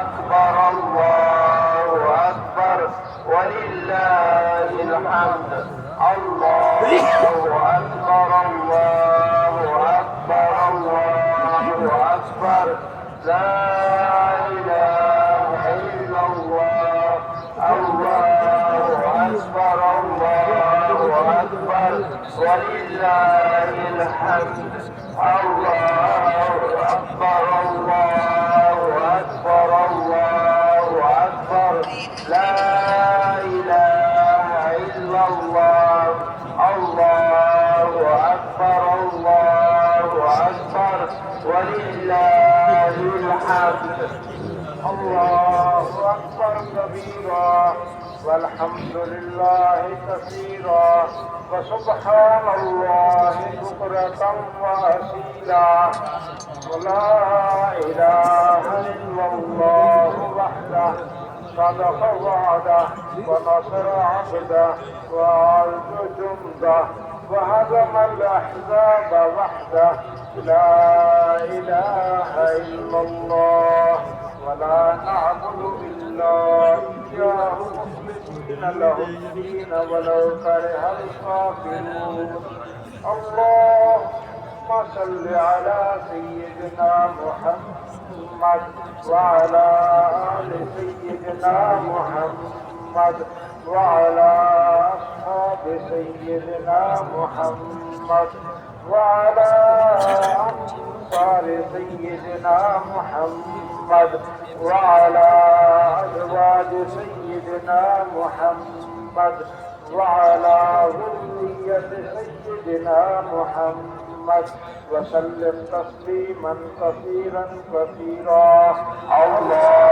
أكبر الله أكبر ولله الحمد. الله أكبر الله أكبر الله أكبر لا إله إلا الله. الله أكبر الله أكبر ولله الحمد. الله أكبر الله أكبر الله أكبر لا إله إلا الله. الله أكبر الله أكبر ولله الحمد. الله أكبر كبيرا والحمد لله كثيرا وسبحان الله بكرة وأصيلا ولا إله إلا الله وحده صدق وعده ونصر عبده وأعز جنده وهزم الأحزاب وحده. لا إله إلا الله ولا نعبد إلا إياه مخلصين له الدين ولو كره الكافرون. اللهم صل على سيدنا محمد وعلى آل سيدنا محمد وعلى أصحاب سيدنا محمد وعلى أنصار سيدنا محمد وعلى أزواج سيدنا محمد وعلى ذرية سيدنا محمد وسلم تسليما كثيرا كثيرا. الله